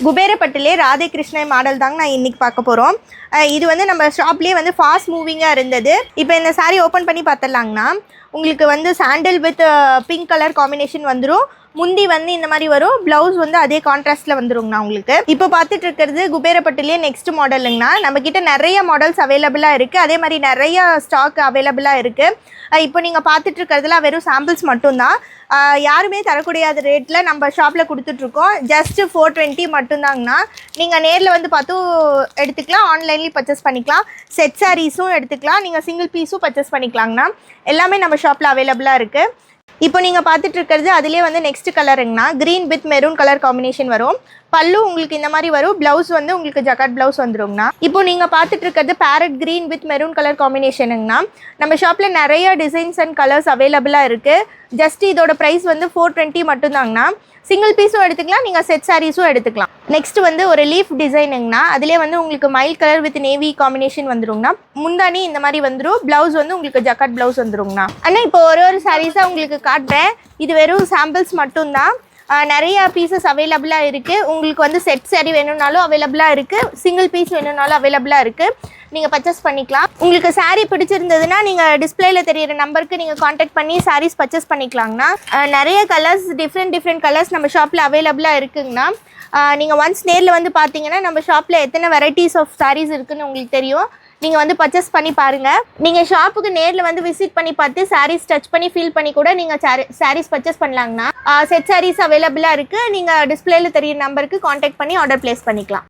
குபேரப்பட்டிலே Radhe Krishna model தாங்க நான் இன்றைக்கி பார்க்க போகிறோம். இது வந்து நம்ம ஷாப்லேயே வந்து ஃபாஸ்ட் மூவிங்காக இருந்தது. இப்போ இந்த சாரீ ஓப்பன் பண்ணி பார்த்துடலாங்கண்ணா. உங்களுக்கு வந்து சாண்டில் வித் பிங்க் கலர் காம்பினேஷன் வந்துடும். முந்தி வந்து இந்த மாதிரி வரும். ப்ளவுஸ் வந்து அதே கான்ட்ராஸ்ட்டில் வந்துருங்கண்ணா உங்களுக்கு. இப்போ பார்த்துட்டு இருக்கிறது குபேரப்பட்டிலே நெக்ஸ்ட் மாடலுங்கண்ணா. நம்மக்கிட்ட நிறைய மாடல்ஸ் அவைலபிளாக இருக்குது. அதே மாதிரி நிறைய ஸ்டாக் அவைலபிளாக இருக்குது. இப்போ நீங்கள் பார்த்துட்டு இருக்கிறதுலாம் வெறும் சாம்பிள்ஸ் மட்டும்தான். யாருமே தரக்கூடிய ரேட்டில் நம்ம ஷாப்பில் கொடுத்துட்ருக்கோம். ஜஸ்ட்டு 420 மட்டும்தாங்கண்ணா. நீங்கள் நேரில் வந்து பார்த்தும் எடுத்துக்கலாம், ஆன்லைன்லேயும் பர்ச்சேஸ் பண்ணிக்கலாம். செட் சாரீஸும் எடுத்துக்கலாம், நீங்கள் சிங்கிள் பீஸும் பர்ச்சேஸ் பண்ணிக்கலாங்கண்ணா. எல்லாமே நம்ம ஷாப்பில் அவைலபிளாக இருக்குது. இப்போ நீங்கள் பார்த்துட்டு இருக்கிறது அதிலே வந்து நெக்ஸ்ட் கலருங்கண்ணா. Green with maroon colour combination வரும். பல்லு உங்களுக்கு இந்த மாதிரி வரும். ப்ளவுஸ் வந்து உங்களுக்கு ஜக்காட் ப்ளவுஸ் வந்துருங்கண்ணா. இப்போ நீங்கள் பார்த்துட்டு இருக்கிறது parrot green with maroon colour காம்பினேஷனுங்கண்ணா. நம்ம ஷாப்பில் நிறைய டிசைன்ஸ் அண்ட் கலர்ஸ் அவைலபிளாக இருக்குது. ஜஸ்ட் இதோட ப்ரைஸ் வந்து 420 மட்டும்தாங்கண்ணா. சிங்கிள் பீஸும் எடுத்துக்கலாம், நீங்கள் செட் சாரீஸும் எடுத்துக்கலாம். நெக்ஸ்ட் வந்து ஒரு லீஃப் டிசைனுங்கண்ணா. அதிலே வந்து உங்களுக்கு மைல் கலர் வித் நேவி காம்பினேஷன் வந்துருங்கண்ணா. முந்தானி இந்த மாதிரி வந்துடும். ப்ளவுஸ் வந்து உங்களுக்கு ஜக்காட் ப்ளவுஸ் வந்துருங்கண்ணா. ஆனால் இப்போ ஒரு சாரீஸாக உங்களுக்கு காட்டுறேன். இது வெறும் சாம்பிள்ஸ் மட்டும்தான். நிறைய பீசஸ் அவைலபிளாக இருக்குது. உங்களுக்கு வந்து செட் சாரீ வேணும்னாலும் அவைலபிளாக இருக்குது, சிங்கிள் பீஸ் வேணும்னாலும் அவைலபிளாக இருக்குது. நீங்கள் பர்ச்சேஸ் பண்ணிக்கலாம். உங்களுக்கு சாரீ பிடிச்சிருந்ததுன்னா நீங்கள் டிஸ்பிளேயில் தெரியிற நம்பருக்கு நீங்கள் காண்டாக்ட் பண்ணி சாரீஸ் பர்ச்சேஸ் பண்ணிக்கலாங்கண்ணா. நிறைய கலர்ஸ் டிஃப்ரெண்ட் கலர்ஸ் நம்ம ஷாப்பில் அவைலபிளாக இருக்குங்கண்ணா. நீங்கள் ஒன்ஸ் நேரில் வந்து பார்த்தீங்கன்னா நம்ம ஷாப்பில் எத்தனை வெரைட்டிஸ் ஆஃப் சாரீஸ் இருக்குதுன்னு உங்களுக்கு தெரியும். நீங்கள் வந்து பர்ச்சேஸ் பண்ணி பாருங்கள். நீங்கள் ஷாப்புக்கு நேரில் வந்து விசிட் பண்ணி பார்த்து சாரீஸ் டச் பண்ணி ஃபீல் பண்ணி கூட நீங்கள் சாரீஸ் பர்ச்சேஸ் பண்ணலாங்கண்ணா. செட் சாரீஸ் அவைலபிளாக இருக்குது. நீங்கள் டிஸ்பிளேயில் தெரியிற நம்பருக்கு காண்டாக்ட் பண்ணி ஆர்டர் ப்ளேஸ் பண்ணிக்கலாம்.